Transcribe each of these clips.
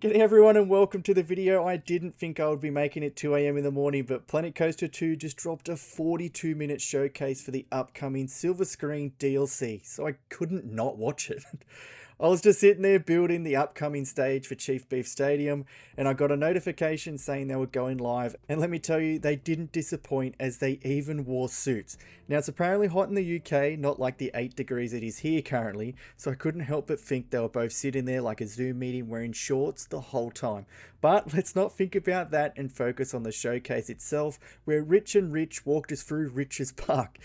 G'day everyone and welcome to the video. I didn't think I would be making it 2 AM in the morning, but Planet Coaster 2 just dropped a 42-minute showcase for the upcoming silver screen DLC, so I couldn't not watch it. I was just sitting there building the upcoming stage for Chief Beef Stadium, and I got a notification saying they were going live, and let me tell you, they didn't disappoint as they even wore suits. Now it's apparently hot in the UK, not like the 8 degrees it is here currently, so I couldn't help but think they were both sitting there like a Zoom meeting wearing shorts the whole time. But let's not think about that and focus on the showcase itself, where Rich and Rich walked us through Rich's park.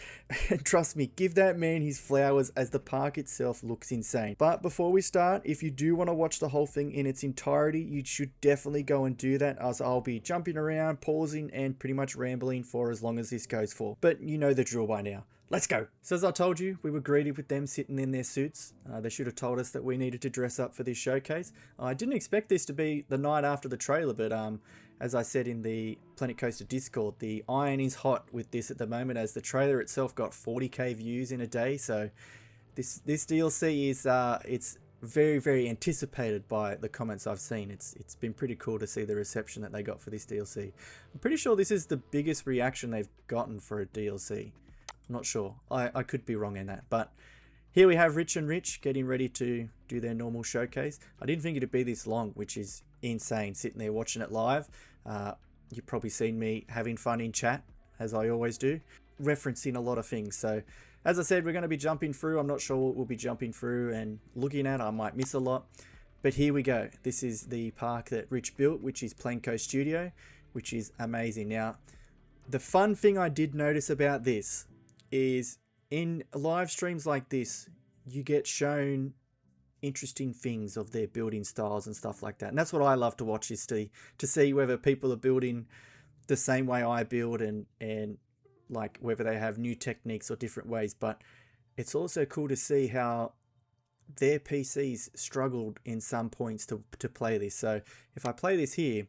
And trust me, give that man his flowers as the park itself looks insane. But before we start, if you do want to watch the whole thing in its entirety, you should definitely go and do that, as I'll be jumping around, pausing, and pretty much rambling for as long as this goes for. But you know the drill by now. Let's go. So as I told you, we were greeted with them sitting in their suits. They should have told us that we needed to dress up for this showcase. I didn't expect this to be the night after the trailer, but as I said in the Planet Coaster Discord, the iron is hot with this at the moment, as the trailer itself got 40k views in a day. So this DLC is it's very anticipated by the comments I've seen. It's been pretty cool to see the reception that they got for this DLC. I'm pretty sure this is the biggest reaction they've gotten for a DLC. I'm not sure. I could be wrong in that. But here we have Rich and Rich getting ready to do their normal showcase. I didn't think it'd be this long, which is insane, sitting there watching it live. You've probably seen me having fun in chat, as I always do, referencing a lot of things. So as I said, we're going to be jumping through. I'm not sure what we'll be jumping through and looking at. I might miss a lot. But here we go. This is the park that Rich built, which is Planco Studio, which is amazing. Now, the fun thing I did notice about this is in live streams like this, you get shown interesting things of their building styles and stuff like that. And that's what I love to watch, is to see whether people are building the same way I build and like whether they have new techniques or different ways. But it's also cool to see how their PCs struggled in some points to play this. So if I play this here,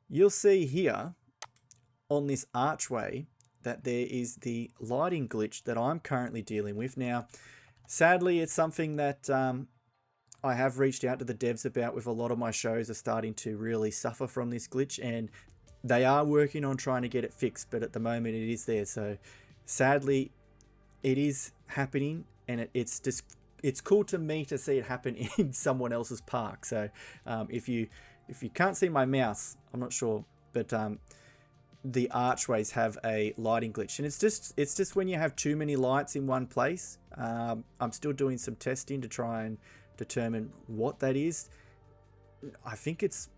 you'll see here on this archway that there is the lighting glitch that I'm currently dealing with. Now, sadly, it's something that I have reached out to the devs about, with a lot of my shows are starting to really suffer from this glitch, and they are working on trying to get it fixed, but at the moment it is there. So sadly, it is happening, and it's cool to me to see it happen in someone else's park. So if you can't see my mouse, I'm not sure, but the archways have a lighting glitch, and it's just when you have too many lights in one place. I'm still doing some testing to try and determine what that is. I think it's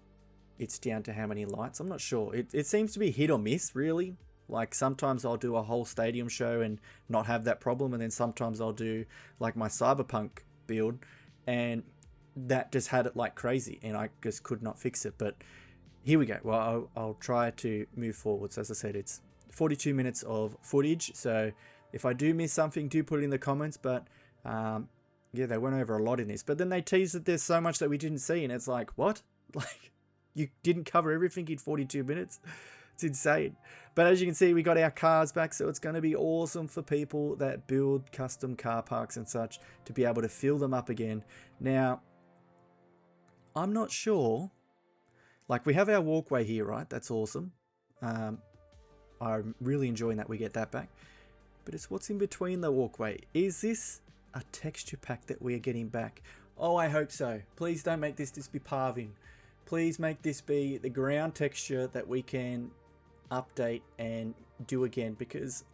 down to how many lights. I'm not sure. It seems to be hit or miss, really. Like sometimes I'll do a whole stadium show and not have that problem, and then sometimes I'll do like my Cyberpunk build and that just had it like crazy, and I just could not fix it. But here we go. Well, I'll try to move forward. So as I said, it's 42 minutes of footage. So if I do miss something, do put it in the comments. But yeah, they went over a lot in this. But then they teased that there's so much that we didn't see. And it's like, what? Like, you didn't cover everything in 42 minutes? It's insane. But as you can see, we got our cars back. So it's going to be awesome for people that build custom car parks and such to be able to fill them up again. Now, I'm not sure. Like, we have our walkway here, right? That's awesome. I'm really enjoying that we get that back. But it's what's in between the walkway. Is this a texture pack that we are getting back? Oh, I hope so. Please don't make this be Parvin. Please make this be the ground texture that we can update and do again, because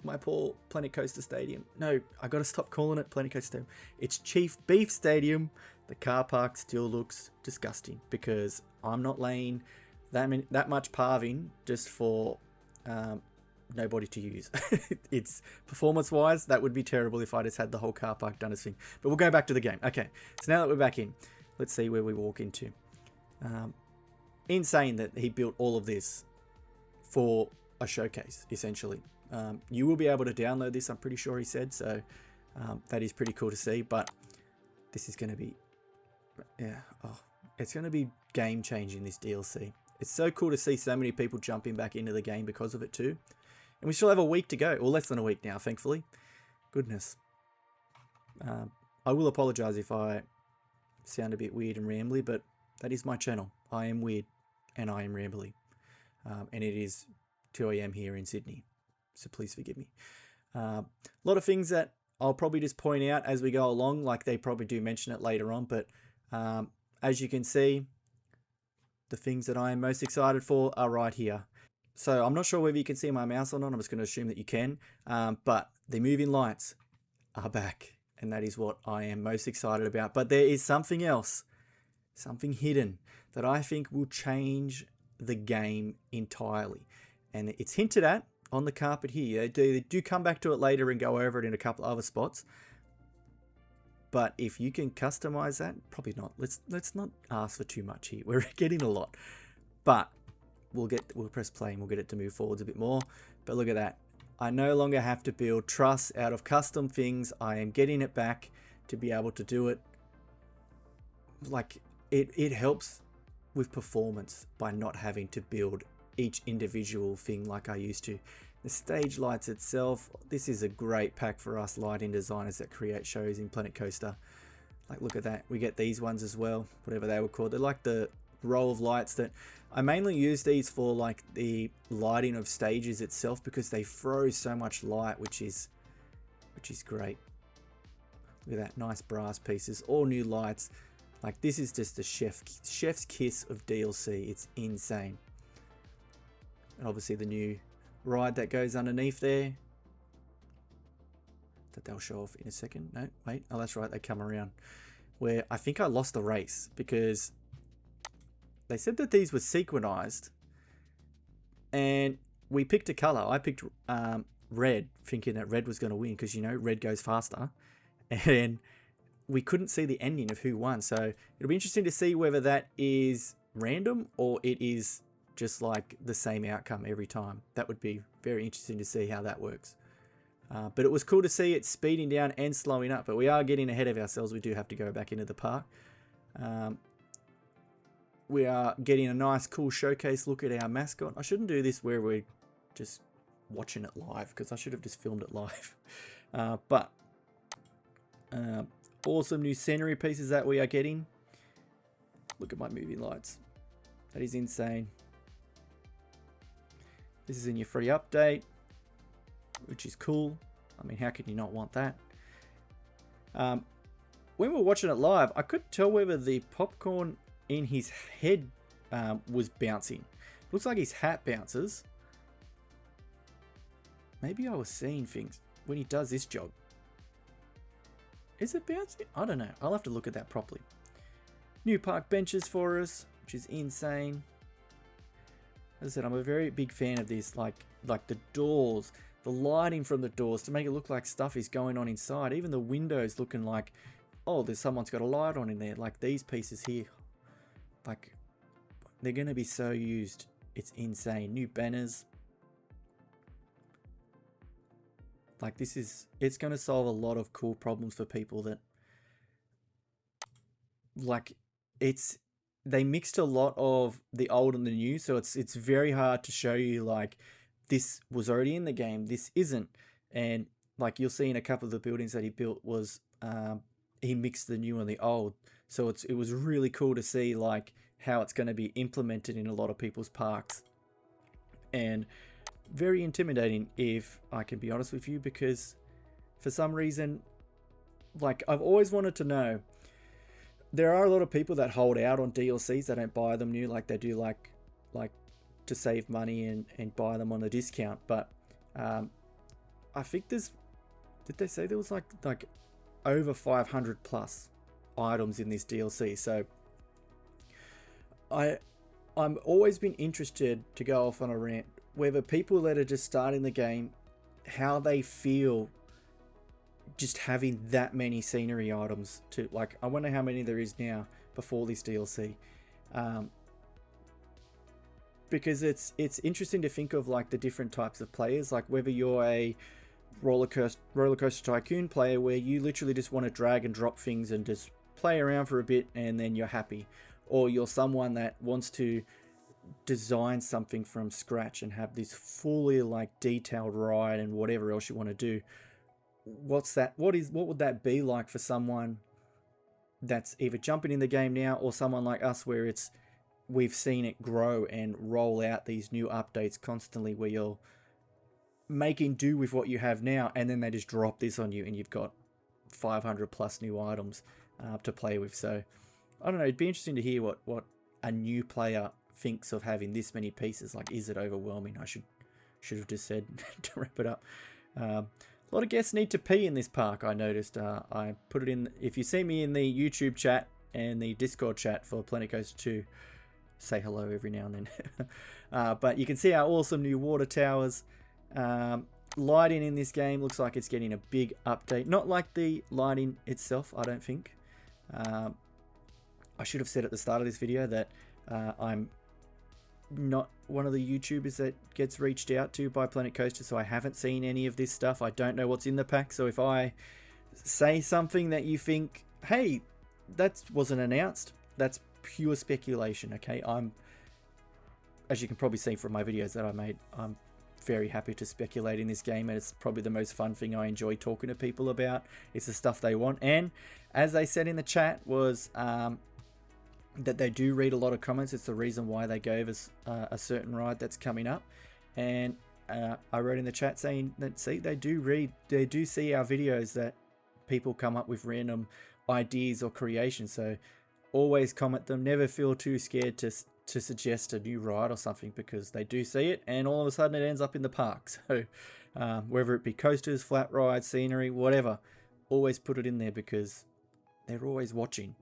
my poor Planet Coaster Stadium. No, I got to stop calling it Planet Coaster Stadium. It's Chief Beef Stadium. The car park still looks disgusting, because I'm not laying that much parving just for nobody to use. It's performance-wise, that would be terrible if I just had the whole car park done as thing. But we'll go back to the game. Okay, so now that we're back in, let's see where we walk into. Insane that he built all of this for a showcase, essentially. You will be able to download this, I'm pretty sure he said, so that is pretty cool to see. But this is going to be, yeah, oh, it's going to be game changing, this DLC. It's so cool to see so many people jumping back into the game because of it too. And we still have a week to go, or less than a week now, thankfully. Goodness. I will apologize if I sound a bit weird and rambly, but That is my channel. I am weird and I am rambly. And it is 2 a.m. here in Sydney. So please forgive me. A lot of things that I'll probably just point out as we go along, like they probably do mention it later on. But as you can see, the things that I am most excited for are right here. So I'm not sure whether you can see my mouse or not. I'm just going to assume that you can. But the moving lights are back. And that is what I am most excited about. But there is something else, something hidden that I think will change the game entirely. And it's hinted at on the carpet here. They do come back to it later and go over it in a couple other spots. But if you can customize that, probably not. Let's not ask for too much here. We're getting a lot. But we'll press play and we'll get it to move forwards a bit more. But look at that. I no longer have to build truss out of custom things. I am getting it back to be able to do it. Like, it helps with performance by not having to build each individual thing like I used to. The stage lights itself, this is a great pack for us lighting designers that create shows in Planet Coaster. Like, look at that. We get these ones as well, whatever they were called. They're like the row of lights that I mainly use these for, like the lighting of stages itself, because they throw so much light, which is great. Look at that, nice brass pieces, all new lights. Like, this is just the chef's kiss of DLC. It's insane. And obviously the new ride that goes underneath there that they'll show off in a second. No, wait. Oh, that's right. They come around. Where I think I lost the race because they said that these were sequenized, and we picked a color. I picked red, thinking that red was going to win because, you know, red goes faster, and we couldn't see the ending of who won. So it'll be interesting to see whether that is random or it is just like the same outcome every time. That would be very interesting to see how that works. But it was cool to see it speeding down and slowing up, but we are getting ahead of ourselves. We do have to go back into the park. We are getting a nice cool showcase look at our mascot. I shouldn't do this where we're just watching it live, because I should have just filmed it live. But awesome new scenery pieces that we are getting. Look at my moving lights. That is insane. This is in your free update, which is cool. I mean, how can you not want that? When we were watching it live, I couldn't tell whether the popcorn in his head was bouncing. Looks like his hat bounces. Maybe I was seeing things when he does this job. Is it bouncing? I don't know. I'll have to look at that properly. New park benches for us, which is insane. As I said, I'm a very big fan of this, like the doors, the lighting from the doors to make it look like stuff is going on inside. Even the windows looking like, oh, someone's got a light on in there. Like these pieces here, like they're going to be so used. It's insane. New banners. Like it's going to solve a lot of cool problems for people that, like, they mixed a lot of the old and the new, so it's very hard to show you like this was already in the game, this isn't. And like you'll see in a couple of the buildings that he built was he mixed the new and the old, so it was really cool to see like how it's going to be implemented in a lot of people's parks, and very intimidating, if I can be honest with you, because for some reason, like, I've always wanted to know. There are a lot of people that hold out on DLCs. They don't buy them new like they do like to save money and buy them on a discount. But I think did they say there was like over 500 plus items in this DLC? So I'm always been interested to go off on a rant whether people that are just starting the game, how they feel just having that many scenery items to, like, I wonder how many there is now before this DLC. Because it's interesting to think of like the different types of players, like whether you're a roller coaster tycoon player where you literally just want to drag and drop things and just play around for a bit and then you're happy, or you're someone that wants to design something from scratch and have this fully like detailed ride and whatever else you want to do. What would that be like for someone that's either jumping in the game now, or someone like us where we've seen it grow and roll out these new updates constantly, where you're making do with what you have now, and then they just drop this on you and you've got 500 plus new items to play with. So I don't know, it'd be interesting to hear what a new player thinks of having this many pieces. Like, is it overwhelming? I should have just said to wrap it up. A lot of guests need to pee in this park, I noticed. I put it in. If you see me in the YouTube chat and the Discord chat for Planet Coaster 2, say hello every now and then. But you can see our awesome new water towers. Lighting in this game looks like it's getting a big update. Not like the lighting itself, I don't think. I should have said at the start of this video that I'm not one of the YouTubers that gets reached out to by Planet Coaster, so I haven't seen any of this stuff. I don't know what's in the pack, so if I say something that you think, hey, that wasn't announced, that's pure speculation, okay? As you can probably see from my videos that I made, I'm very happy to speculate in this game, and it's probably the most fun thing I enjoy talking to people about. It's the stuff they want, and as they said in the chat was that they do read a lot of comments. It's the reason why they gave us a certain ride that's coming up, and I wrote in the chat saying that, see, they do see our videos, that people come up with random ideas or creations. So always comment them. Never feel too scared to suggest a new ride or something, because they do see it and all of a sudden it ends up in the park. So whether it be coasters, flat rides, scenery, whatever, always put it in there, because they're always watching.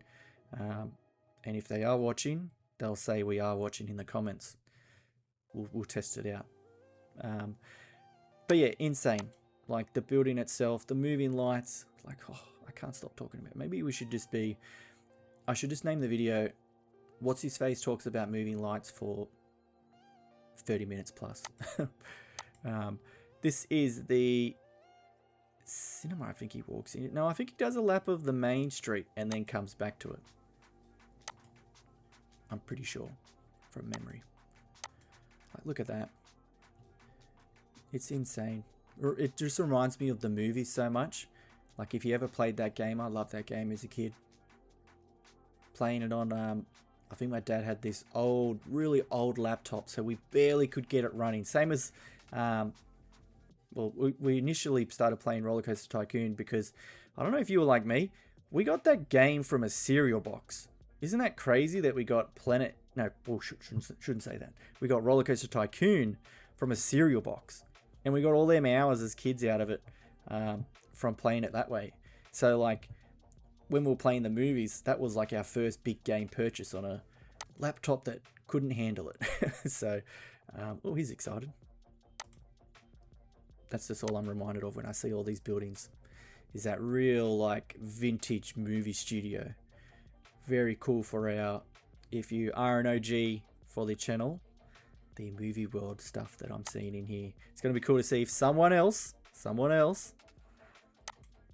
And if they are watching, they'll say we are watching in the comments. We'll test it out. But yeah, insane. Like the building itself, the moving lights, like, oh, I can't stop talking about it. Maybe we should just be, I should just name the video WhatZzFace talks about moving lights for 30 minutes plus. This is the cinema, I think he walks in. No, I think he does a lap of the main street and then comes back to it. I'm pretty sure, from memory. Like, look at that. It's insane. It just reminds me of the movie so much. Like, if you ever played that game, I loved that game as a kid. Playing it on, I think my dad had this old, really old laptop, so we barely could get it running. Same as, well, we initially started playing Roller Coaster Tycoon because, I don't know if you were like me, we got that game from a cereal box. Isn't that crazy that we got shouldn't say that. We got Roller Coaster Tycoon from a cereal box, and we got all them hours as kids out of it from playing it that way. So like, when we were playing the movies, that was like our first big game purchase on a laptop that couldn't handle it. So, oh, he's excited. That's just all I'm reminded of when I see all these buildings, is that real like vintage movie studio. Very cool for our, if you are an OG for the channel, the movie world stuff that I'm seeing in here. It's going to be cool to see if someone else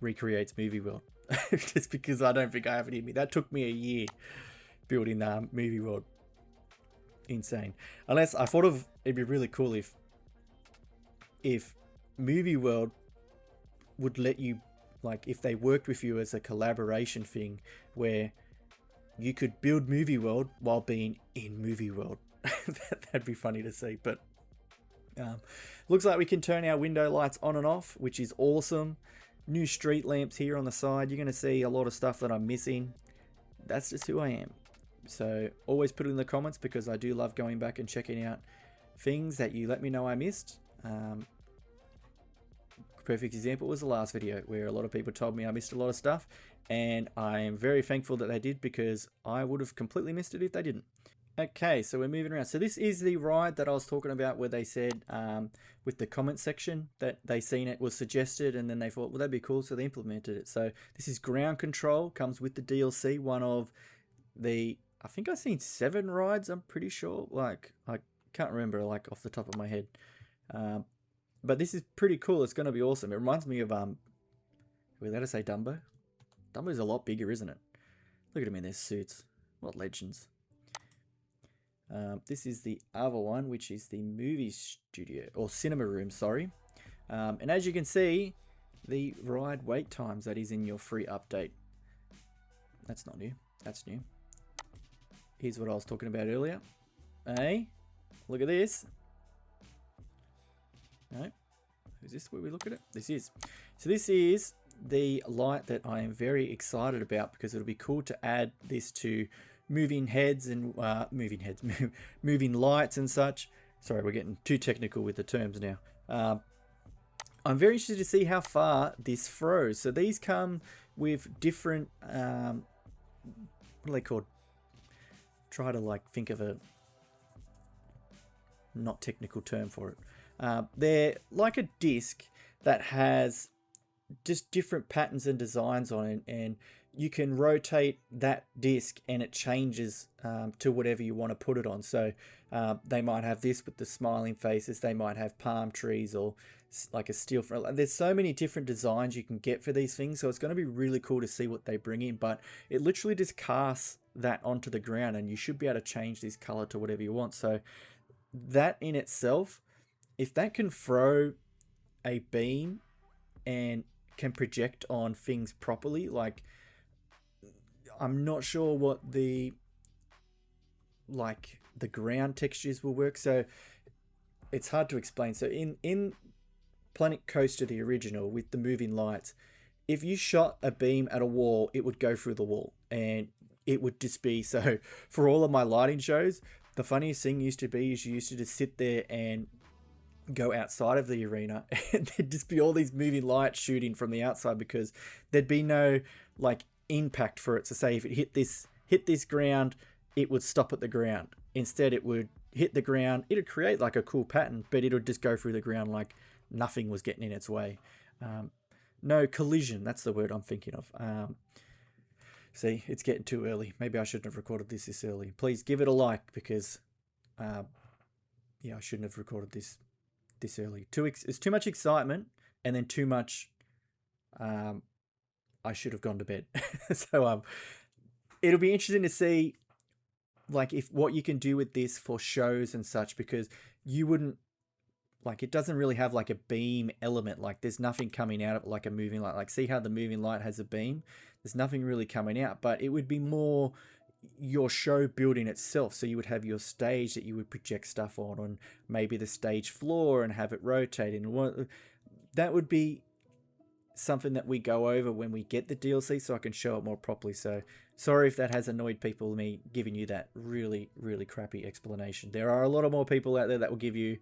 recreates movie world. Just because I don't think I have it in me. That took me a year building movie world. Insane. Unless I thought of, it'd be really cool if movie world would let you, like, if they worked with you as a collaboration thing where you could build movie world while being in movie world. That'd be funny to see. But looks like we can turn our window lights on and off, which is awesome. New street lamps here on the side. You're going to see a lot of stuff that I'm missing. That's just who I am. So always put it in the comments, because I do love going back and checking out things that you let me know I missed. Perfect example was the last video, where a lot of people told me I missed a lot of stuff, and I am very thankful that they did, because I would have completely missed it if they didn't. Okay, so we're moving around. So this is the ride that I was talking about, where they said with the comment section that they seen it was suggested, and then they thought, well, that'd be cool, so they implemented it. So this is Ground Control, comes with the DLC, one of the, I think I've seen 7 rides, I'm pretty sure. Like, I can't remember, like, off the top of my head. But this is pretty cool. It's going to be awesome. It reminds me of, we let us say Dumbo. Dumbo's a lot bigger, isn't it? Look at them in their suits. What legends. This is the other one, which is the movie studio, or cinema room, sorry. And as you can see, the ride wait times that is in your free update. that's not new. That's new. Here's what I was talking about earlier. Hey, look at this. No, is this where we look at it? This is. So this is the light that I am very excited about because it'll be cool to add this to moving heads and moving lights and such. Sorry, we're getting too technical with the terms now. I'm very interested to see how far this throws. So these come with different, what are they called? Try to like think of a not technical term for it. They're like a disc that has just different patterns and designs on it, and you can rotate that disc and it changes to whatever you want to put it on. So they might have this with the smiling faces, they might have palm trees or like a steel front. There's so many different designs you can get for these things, so it's going to be really cool to see what they bring in. But it literally just casts that onto the ground and you should be able to change this color to whatever you want. So that in itself, if that can throw a beam and can project on things properly, like I'm not sure what the ground textures will work, so it's hard to explain. So in Planet Coaster, the original, with the moving lights, if you shot a beam at a wall, it would go through the wall and it would just be, so for all of my lighting shows, the funniest thing used to be is you used to just sit there and go outside of the arena and there'd just be all these moving lights shooting from the outside because there'd be no like impact for it. So say if it hit this ground, it would stop at the ground. Instead it would hit the ground, it'd create like a cool pattern, but it would just go through the ground like nothing was getting in its way. No collision, that's the word I'm thinking of. See, it's getting too early. Maybe I shouldn't have recorded this early. Please give it a like because yeah, I shouldn't have recorded this early. It's too much excitement and then too much I should have gone to bed. So it'll be interesting to see like if what you can do with this for shows and such, because you wouldn't like, it doesn't really have like a beam element. Like there's nothing coming out of it like a moving light. Like see how the moving light has a beam? There's nothing really coming out, but it would be more your show building itself. So you would have your stage that you would project stuff on maybe the stage floor and have it rotating. That would be something that we go over when we get the DLC so I can show it more properly. So sorry if that has annoyed people, me giving you that really, really crappy explanation. There are a lot of more people out there that will give you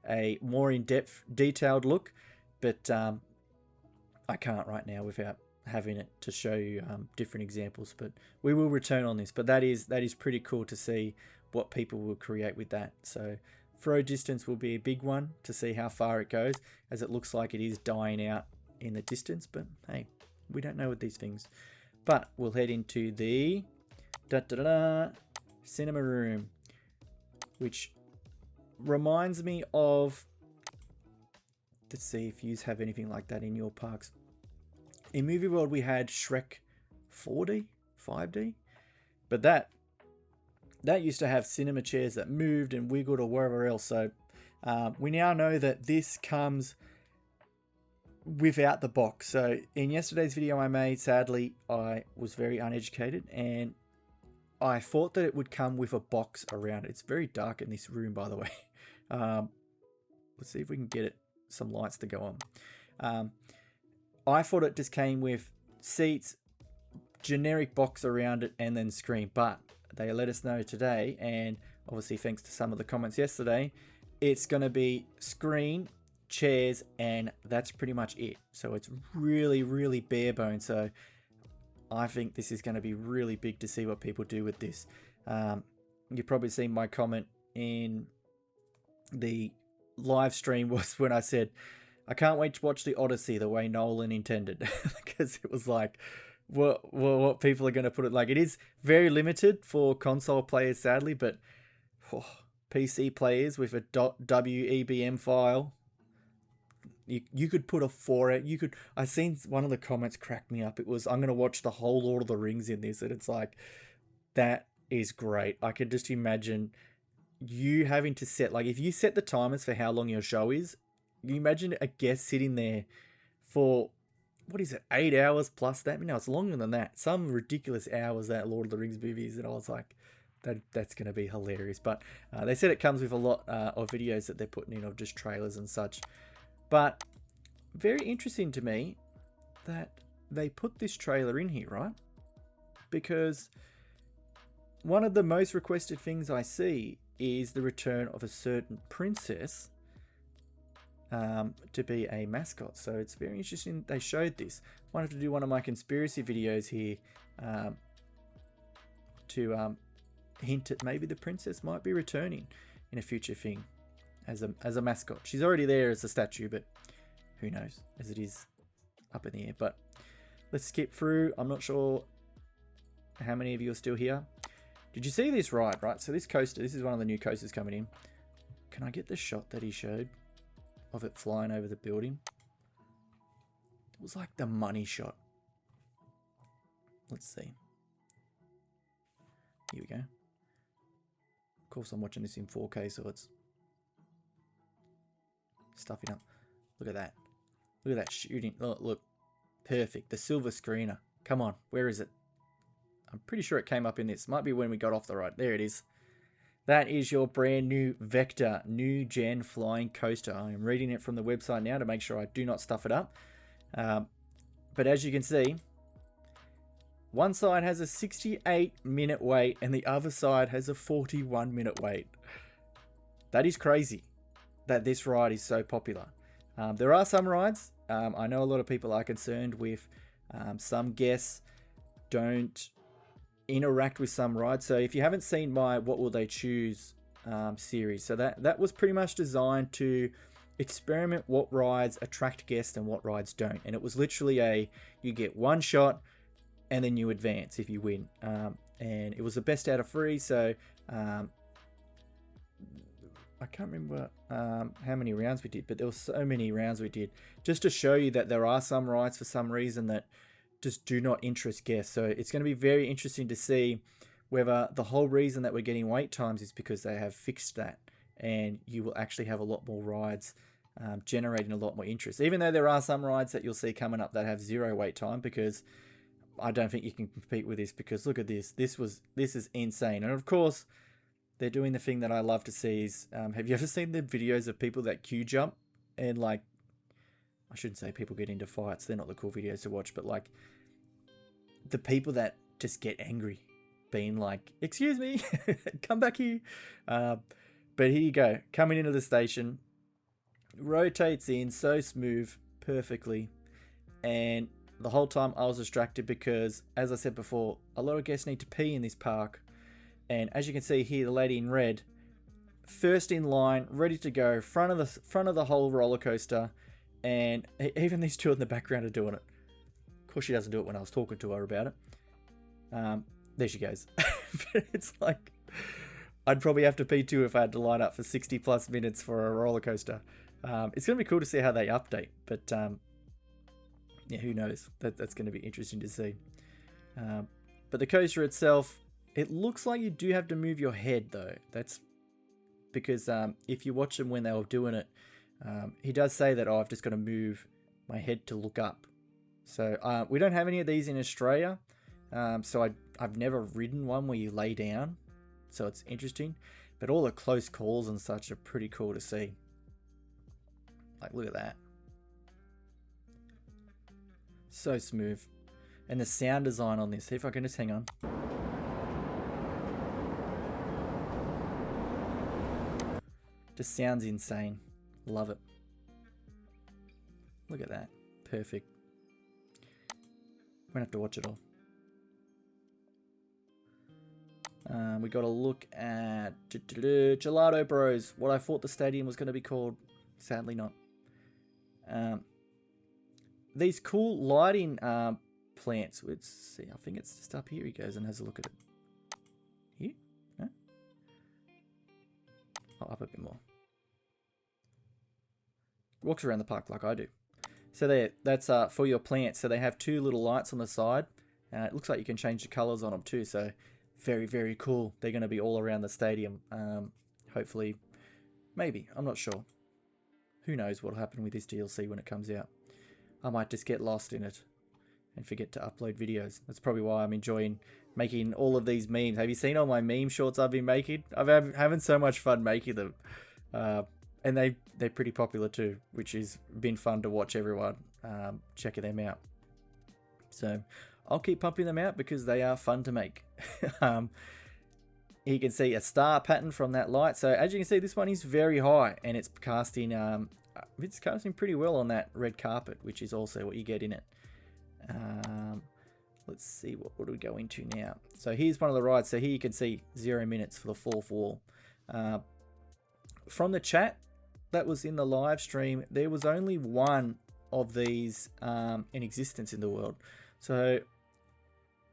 a more in-depth, detailed look, but I can't right now without having it to show you different examples. But we will return on this. But that is pretty cool to see what people will create with that. So throw distance will be a big one to see how far it goes, as it looks like it is dying out in the distance. But hey, we don't know with these things. But we'll head into the cinema room, which reminds me of, let's see if you have anything like that in your parks. In Movie World we had Shrek 4D, 5D, but that used to have cinema chairs that moved and wiggled or wherever else. So we now know that this comes without the box. So in yesterday's video I made, sadly I was very uneducated and I thought that it would come with a box around it. It's very dark in this room, by the way. Let's see if we can get some lights to go on. I thought it just came with seats, generic box around it, and then screen. But they let us know today, and obviously thanks to some of the comments yesterday, it's going to be screen, chairs, and that's pretty much it. So it's really, really bare bones. So I think this is going to be really big to see what people do with this. You've probably seen my comment in the live stream was when I said, I can't wait to watch the Odyssey the way Nolan intended. Because it was like, what people are going to put it like. It is very limited for console players, sadly, but PC players with a .webm file, you could put a 4. I seen one of the comments crack me up. It was, I'm going to watch the whole Lord of the Rings in this. And it's like, that is great. I could just imagine you having to set, like if you set the timers for how long your show is, you imagine a guest sitting there for what is it, 8 hours plus that? No, it's longer than that. Some ridiculous hours that Lord of the Rings movie is, and I was like, that's going to be hilarious. But they said it comes with a lot of videos that they're putting in of just trailers and such. But very interesting to me that they put this trailer in here, right? Because one of the most requested things I see is the return of a certain princess to be a mascot. So it's very interesting they showed this. Might have to do one of my conspiracy videos here to hint at maybe the princess might be returning in a future thing as a mascot. She's already there as a statue, but who knows, as it is up in the air. But let's skip through. I'm not sure how many of you are still here. Did you see this ride, right? So this coaster, this is one of the new coasters coming in. Can I get the shot that he showed of it flying over the building? It was like the money shot. Let's see. Here we go. Of course, I'm watching this in 4K, so it's stuffing up. Look at that. Look at that shooting. Look. Perfect. The silver screener. Come on. Where is it? I'm pretty sure it came up in this. Might be when we got off the ride. There it is. That is your brand new Vector new gen flying coaster. I am reading it from the website now to make sure I do not stuff it up. But as you can see, one side has a 68-minute wait and the other side has a 41-minute wait. That is crazy that this ride is so popular. There are some rides. I know a lot of people are concerned with some guests don't interact with some rides. So if you haven't seen my What Will They Choose series, so that was pretty much designed to experiment what rides attract guests and what rides don't. And it was literally you get one shot and then you advance if you win. And it was the best out of 3. So I can't remember how many rounds we did, but there were so many rounds we did just to show you that there are some rides for some reason that just do not interest guests. So it's going to be very interesting to see whether the whole reason that we're getting wait times is because they have fixed that and you will actually have a lot more rides generating a lot more interest. Even though there are some rides that you'll see coming up that have 0 wait time, because I don't think you can compete with this, because look at this. This is insane. And of course, they're doing the thing that I love to see is, have you ever seen the videos of people that queue jump and like, I shouldn't say people get into fights. They're not the cool videos to watch, but like the people that just get angry being like, excuse me, come back here. But here you go. Coming into the station, rotates in so smooth, perfectly. And the whole time I was distracted because, as I said before, a lot of guests need to pee in this park. And as you can see here, the lady in red, first in line, ready to go, front of the whole roller coaster. And even these two in the background are doing it. Of course, she doesn't do it when I was talking to her about it. There she goes. It's like, I'd probably have to pee too if I had to line up for 60 plus minutes for a roller coaster. It's going to be cool to see how they update. But yeah, who knows? That's going to be interesting to see. But the coaster itself, it looks like you do have to move your head though. That's because if you watch them when they were doing it, he does say that, I've just got to move my head to look up. So we don't have any of these in Australia. So I've never ridden one where you lay down. So it's interesting. But all the close calls and such are pretty cool to see. Like, look at that. So smooth. And the sound design on this. See if I can just hang on. Just sounds insane. Love it. Look at that. Perfect. We're going to have to watch it all. We got to look at Gelato Bros. What I thought the stadium was going to be called. Sadly not. These cool lighting plants. Let's see. I think it's just up here. He goes and has a look at it. Here? No? Oh, up a bit more. Walks around the park like I do. So there, that's for your plants. So they have 2 little lights on the side. It looks like you can change the colors on them too. So very, very cool. They're going to be all around the stadium. Hopefully, maybe. I'm not sure. Who knows what'll happen with this DLC when it comes out. I might just get lost in it and forget to upload videos. That's probably why I'm enjoying making all of these memes. Have you seen all my meme shorts I've been making? I'm having so much fun making them. And they're pretty popular too, which has been fun to watch everyone checking them out. So I'll keep pumping them out because they are fun to make. You can see a star pattern from that light. So as you can see, this one is very high and it's casting pretty well on that red carpet, which is also what you get in it. Let's see, what do we go into now? So here's one of the rides. So here you can see 0 minutes for the fourth wall. From the chat that was in the live stream, there was only one of these in existence in the world. So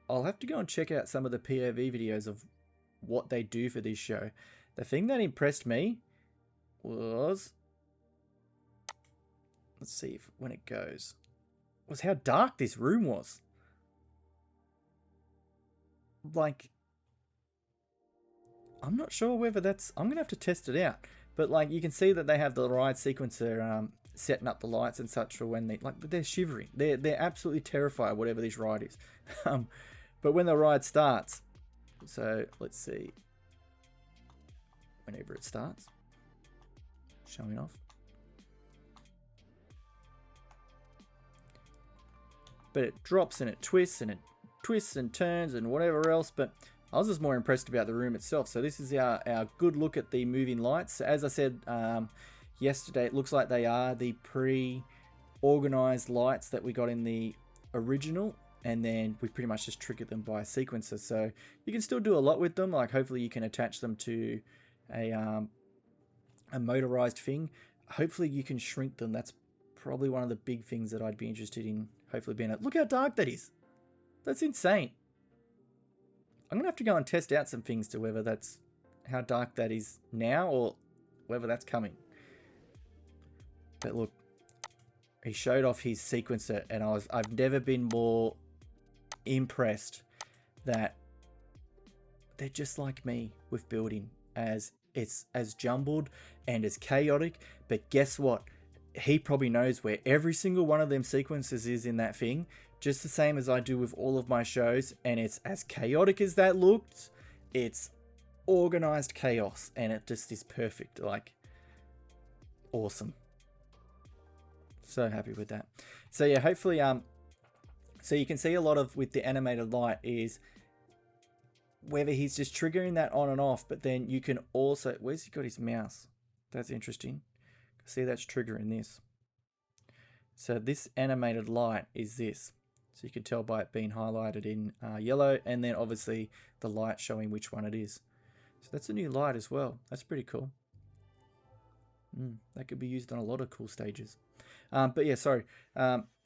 I'll have to go and check out some of the POV videos of what they do for this show. The thing that impressed me was, let's see when it goes, was how dark this room was. Like, I'm not sure whether that's, I'm gonna have to test it out, but like you can see that they have the ride sequencer setting up the lights and such for when they're shivering, they're absolutely terrified whatever this ride is. But when the ride starts, so let's see, whenever it starts, showing off. But it drops and it twists and turns and whatever else. But I was just more impressed about the room itself. So this is our good look at the moving lights. So as I said yesterday, it looks like they are the pre-organized lights that we got in the original. And then we pretty much just triggered them by a sequencer. So you can still do a lot with them. Like hopefully you can attach them to a motorized thing. Hopefully you can shrink them. That's probably one of the big things that I'd be interested in. Hopefully being look how dark that is. That's insane. I'm gonna have to go and test out some things to whether that's how dark that is now or whether that's coming. But look, he showed off his sequencer and I've never been more impressed that they're just like me with building, as it's as jumbled and as chaotic. But guess what? He probably knows where every single one of them sequences is in that thing, just the same as I do with all of my shows. And it's as chaotic as that looked. It's organized chaos and it just is perfect. Like, awesome. So happy with that. So yeah, hopefully so you can see a lot of with the animated light is whether he's just triggering that on and off, but then you can also, where's he got his mouse? That's interesting. See, that's triggering this. So this animated light is this. So you can tell by it being highlighted in yellow, and then obviously the light showing which one it is. So that's a new light as well. That's pretty cool. That could be used on a lot of cool stages. But yeah, sorry.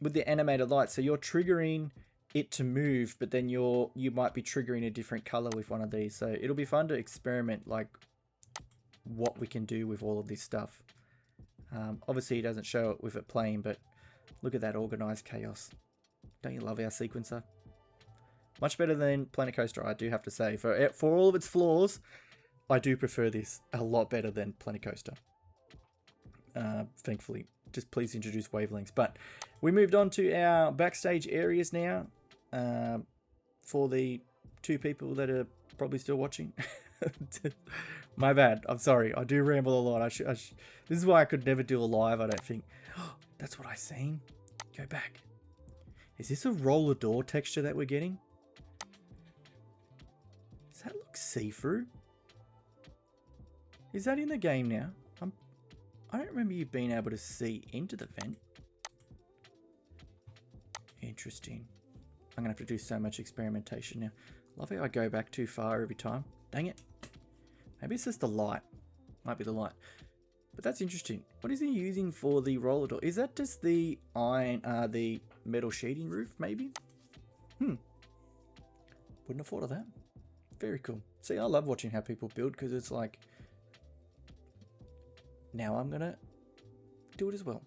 With the animated light, so you're triggering it to move, but then you might be triggering a different color with one of these. So it'll be fun to experiment like what we can do with all of this stuff. Obviously it doesn't show it with it playing, but look at that organized chaos. Don't you love our sequencer? Much better than Planet Coaster, I do have to say. For all of its flaws, I do prefer this a lot better than Planet Coaster. Thankfully. Just please introduce wavelengths. But we moved on to our backstage areas now. For the 2 people that are probably still watching. My bad. I'm sorry. I do ramble a lot. This is why I could never do a live, I don't think. That's what I seen. Go back. Is this a roller door texture that we're getting? Does that look see-through? Is that in the game now? I don't remember you being able to see into the vent. Interesting. I'm going to have to do so much experimentation now. Love how I go back too far every time. Dang it. Maybe it's just the light. Might be the light. But that's interesting. What is he using for the roller door? Is that just the iron, the metal sheeting roof, maybe? Wouldn't have thought of that. Very cool. See, I love watching how people build because it's like, now I'm gonna do it as well.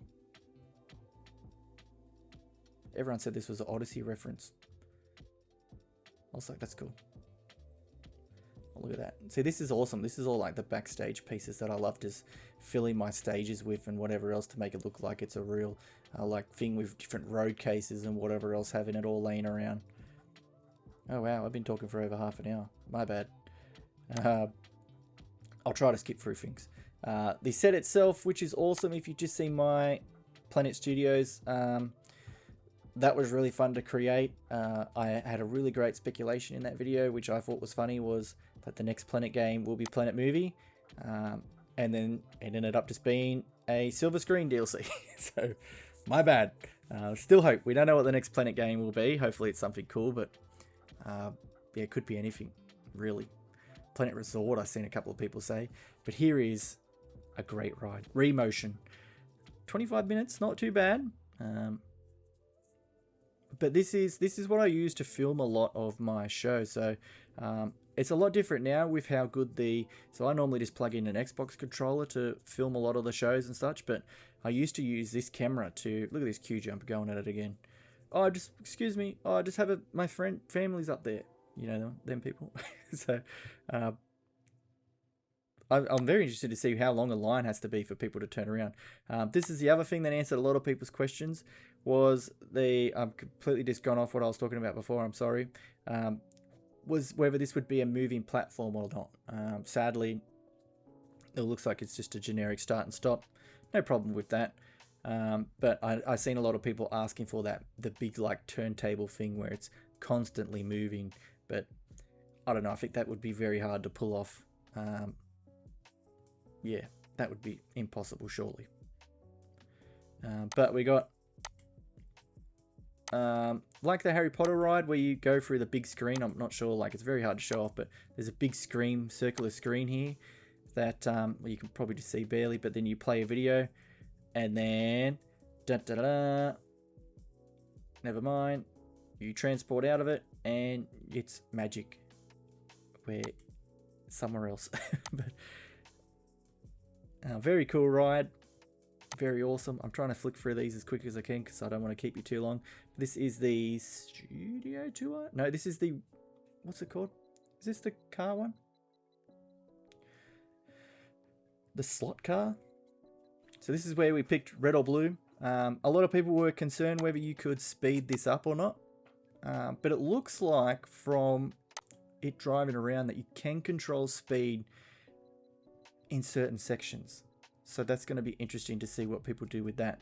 Everyone said this was an Odyssey reference. I was like, that's cool. Look at that. See, this is awesome. This is all like the backstage pieces that I love just filling my stages with and whatever else to make it look like it's a real like thing with different road cases and whatever else, having it all laying around. Oh wow, I've been talking for over half an hour. My bad. I'll try to skip through things. The set itself, which is awesome. If you just see my Planet Studios, that was really fun to create. I had a really great speculation in that video, which I thought was funny, was that the next Planet game will be Planet Movie. And then it ended up just being a silver screen DLC. So, my bad. Still hope. We don't know what the next Planet game will be. Hopefully it's something cool, but yeah, it could be anything, really. Planet Resort, I've seen a couple of people say. But here is a great ride. Remotion. 25 minutes, not too bad. But this is what I use to film a lot of my show. So it's a lot different now with how good so I normally just plug in an Xbox controller to film a lot of the shows and such, but I used to use this camera to, look at this queue jumper going at it again. Oh, excuse me. Oh, I just have my family's up there. You know, them people. So I'm very interested to see how long a line has to be for people to turn around. This is the other thing that answered a lot of people's questions, was I've completely just gone off what I was talking about before, I'm sorry, was whether this would be a moving platform or not. Sadly, it looks like it's just a generic start and stop. No problem with that. But I've seen a lot of people asking for the big like turntable thing where it's constantly moving, but I don't know, I think that would be very hard to pull off. Yeah, that would be impossible, surely. But we got like the Harry Potter ride where you go through the big screen. I'm not sure, like, it's very hard to show off, but there's a big circular screen here that well, you can probably just see barely, but then you play a video and then never mind, you transport out of it and it's magic. We're somewhere else. But very cool ride, very awesome. I'm trying to flick through these as quick as I can because I don't want to keep you too long. This is the studio tour. No, this is the, what's it called? Is this the car one? The slot car. So this is where we picked red or blue. A lot of people were concerned whether you could speed this up or not, but it looks like from it driving around that you can control speed in certain sections. So that's going to be interesting to see what people do with that.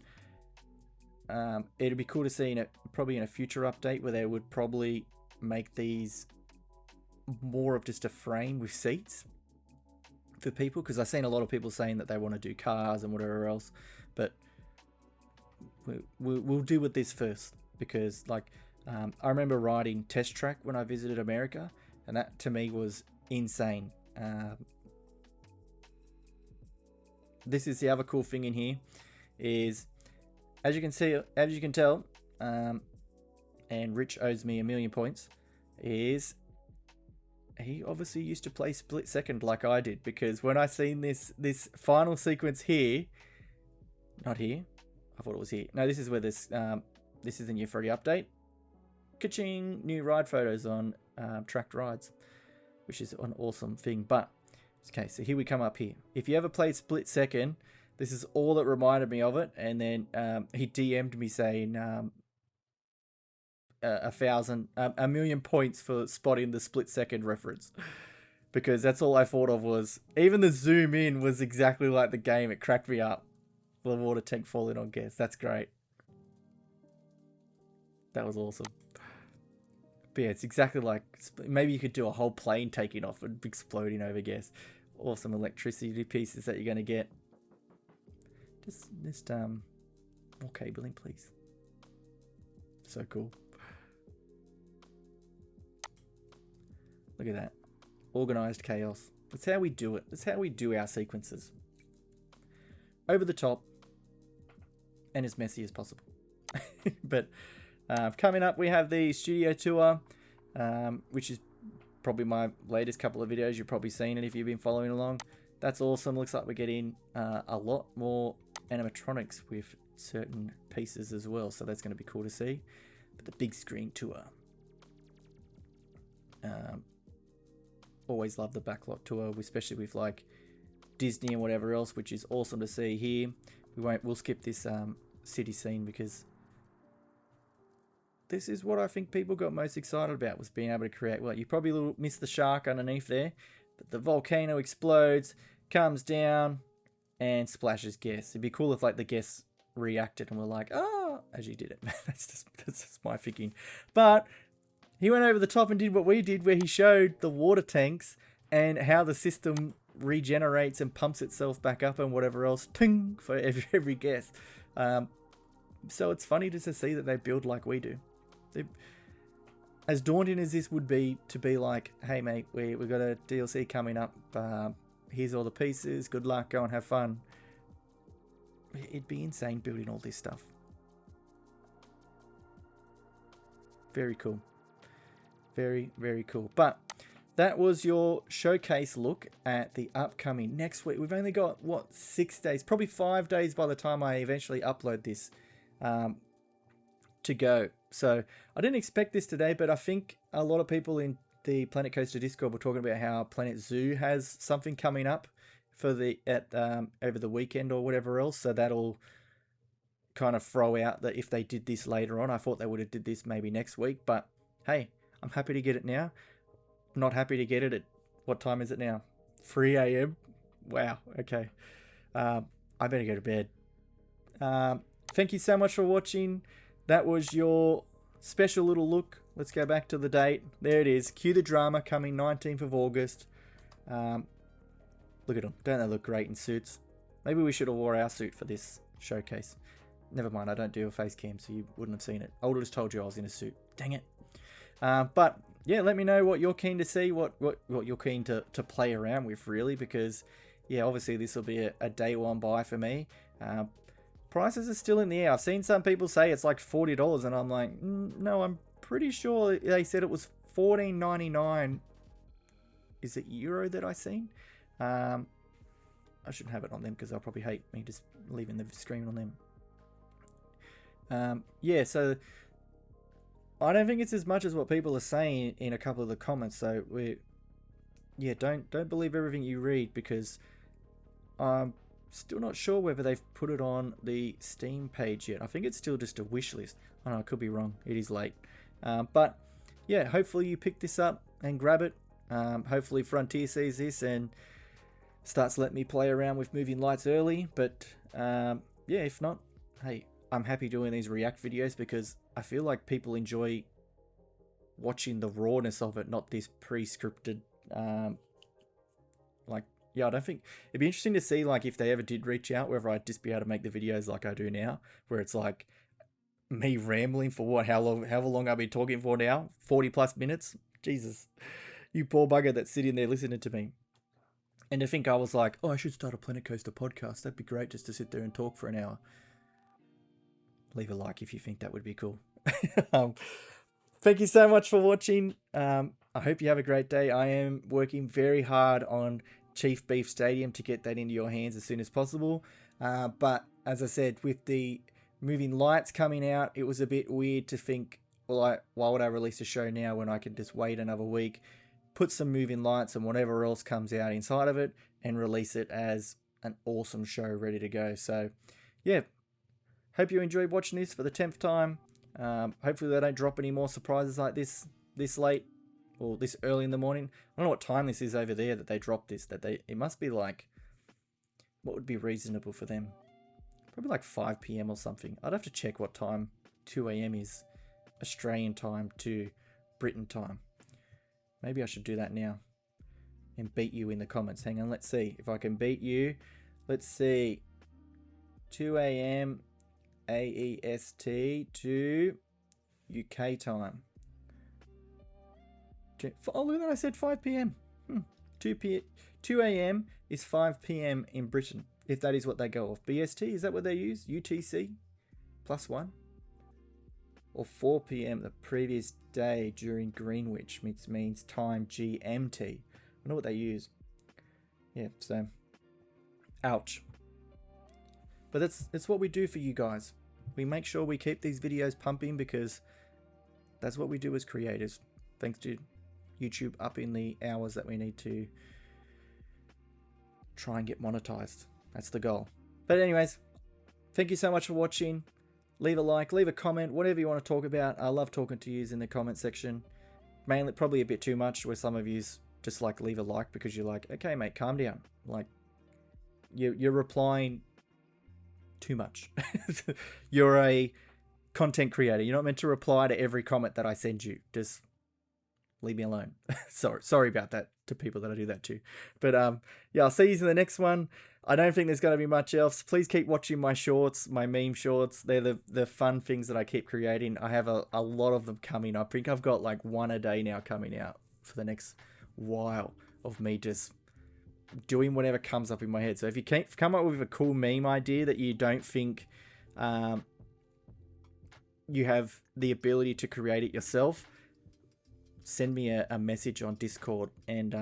It'd be cool to see probably in a future update where they would probably make these more of just a frame with seats for people, because I've seen a lot of people saying that they want to do cars and whatever else, but we'll do with this first, because like I remember riding Test Track when I visited America, and that to me was insane. This is the other cool thing in here, is as you can tell, and Rich owes me 1,000,000 points, is he obviously used to play Split Second like I did, because when I seen this final sequence here, not here, I thought it was here. No, this is where this is the new Freddy update. Ka-ching! New ride photos on tracked rides, which is an awesome thing. But okay, so here we come up here. If you ever played Split Second, this is all that reminded me of it. And then he DM'd me saying 1,000,000 points for spotting the Split Second reference, because that's all I thought of was, even the zoom in was exactly like the game. It cracked me up. The water tank falling on gas. That's great. That was awesome. But yeah, it's exactly like, maybe you could do a whole plane taking off and exploding over gas. Awesome electricity pieces that you're going to get. Just more cabling, please. So cool. Look at that. Organized chaos. That's how we do it. That's how we do our sequences. Over the top and as messy as possible. But coming up, we have the studio tour, which is probably my latest couple of videos. You've probably seen it if you've been following along. That's awesome. Looks like we're getting a lot more animatronics with certain pieces as well, so that's going to be cool to see. But the big screen tour, always love the backlot tour, especially with like Disney and whatever else, which is awesome to see here. We'll skip this city scene because this is what I think people got most excited about, was being able to create. Well, you probably missed the shark underneath there, but the volcano explodes, comes down, and splashes guests. It'd be cool if like the guests reacted and were like, "Oh," as you did it. that's just my thinking. But he went over the top and did what we did, where he showed the water tanks and how the system regenerates and pumps itself back up and whatever else, ting, for every guest. So it's funny just to see that they build like we do. As daunting as this would be to be like, hey mate, we've got a DLC coming up, here's all the pieces, good luck, go and have fun. It'd be insane building all this stuff. Very cool. Very, very cool. But that was your showcase look at the upcoming next week. We've only got, what, 6 days, probably 5 days by the time I eventually upload this to go. So I didn't expect this today, but I think a lot of people in the Planet Coaster Discord were talking about how Planet Zoo has something coming up for over the weekend or whatever else. So that'll kind of throw out that if they did this later on. I thought they would have did this maybe next week, but hey, I'm happy to get it now. Not happy to get it at, what time is it now? 3 a.m. Wow. Okay. I better go to bed. Thank you so much for watching. That was your special little look. Let's go back to the date. There it is. Cue the drama, coming 19th of August. Look at them. Don't they look great in suits? Maybe we should have wore our suit for this showcase. Never mind, I don't do a face cam, so you wouldn't have seen it. I would have just told you I was in a suit. Dang it. But yeah, let me know what you're keen to see, what you're keen to play around with, really, because yeah, obviously this will be a day one buy for me. Prices are still in the air. I've seen some people say it's like $40, and I'm like, no, I'm pretty sure they said it was $14.99. Is it euro that I seen? I shouldn't have it on them because they'll probably hate me just leaving the screen on them. Yeah, so I don't think it's as much as what people are saying in a couple of the comments. So don't believe everything you read, because I'm still not sure whether they've put it on the Steam page yet. I think it's still just a wish list. I don't know, I could be wrong. It is late. But yeah, hopefully you pick this up and grab it. Hopefully Frontier sees this and starts letting me play around with moving lights early. But yeah, if not, hey, I'm happy doing these react videos because I feel like people enjoy watching the rawness of it, not this pre-scripted like, yeah, I don't think it'd be interesting to see like if they ever did reach out, whether I'd just be able to make the videos like I do now, where it's like me rambling for what, however long I've been talking for now, 40 plus minutes. Jesus, you poor bugger that's sitting there listening to me. And to think I was like, oh, I should start a Planet Coaster podcast. That'd be great just to sit there and talk for an hour. Leave a like if you think that would be cool. Thank you so much for watching. I hope you have a great day. I am working very hard on Chief Beef Stadium to get that into your hands as soon as possible. But as I said, with the moving lights coming out, it was a bit weird to think, well, why would I release a show now when I could just wait another week, put some moving lights and whatever else comes out inside of it, and release it as an awesome show ready to go. So yeah, hope you enjoyed watching this for the 10th time. Hopefully they don't drop any more surprises like this late or this early in the morning. I don't know what time this is over there that they dropped this. It must be like, what would be reasonable for them? Probably like 5 p.m. or something. I'd have to check what time 2 a.m. is Australian time to Britain time. Maybe I should do that now and beat you in the comments. Hang on, let's see if I can beat you. Let's see. 2 a.m. AEST to UK time. Oh, look at that, I said 5 p.m. 2 a.m. is 5 p.m. in Britain, if that is what they go off. BST, is that what they use? UTC +1? Or 4 p.m. the previous day during Greenwich, which means time GMT. I don't know what they use. Yeah, so ouch. But that's what we do for you guys. We make sure we keep these videos pumping because that's what we do as creators. Thanks to YouTube up in the hours that we need to try and get monetized. That's the goal. But anyways, thank you so much for watching. Leave a like, leave a comment, whatever you want to talk about. I love talking to you in the comment section. Mainly, probably a bit too much, where some of you just like leave a like because you're like, okay, mate, calm down. Like, you're replying too much. You're a content creator. You're not meant to reply to every comment that I send you. Just leave me alone. Sorry about that to people that I do that to. But yeah, I'll see you in the next one. I don't think there's going to be much else. Please keep watching my shorts, my meme shorts. They're the fun things that I keep creating. I have a lot of them coming. I think I've got like one a day now coming out for the next while of me just doing whatever comes up in my head. So if you come up with a cool meme idea that you don't think you have the ability to create it yourself, send me a message on Discord and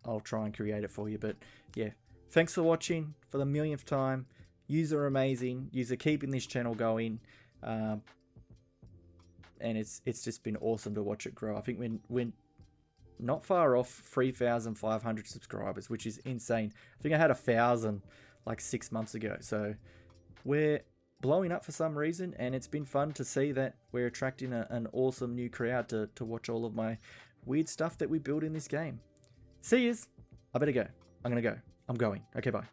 I'll try and create it for you. But yeah, thanks for watching for the millionth time. Yous are amazing. Yous are keeping this channel going. And it's just been awesome to watch it grow. I think we're not far off 3,500 subscribers, which is insane. I think I had 1,000 like 6 months ago. So we're blowing up for some reason, and it's been fun to see that we're attracting an awesome new crowd to watch all of my weird stuff that we build in this game. See yous. I better go. I'm gonna go. I'm going. Okay, bye.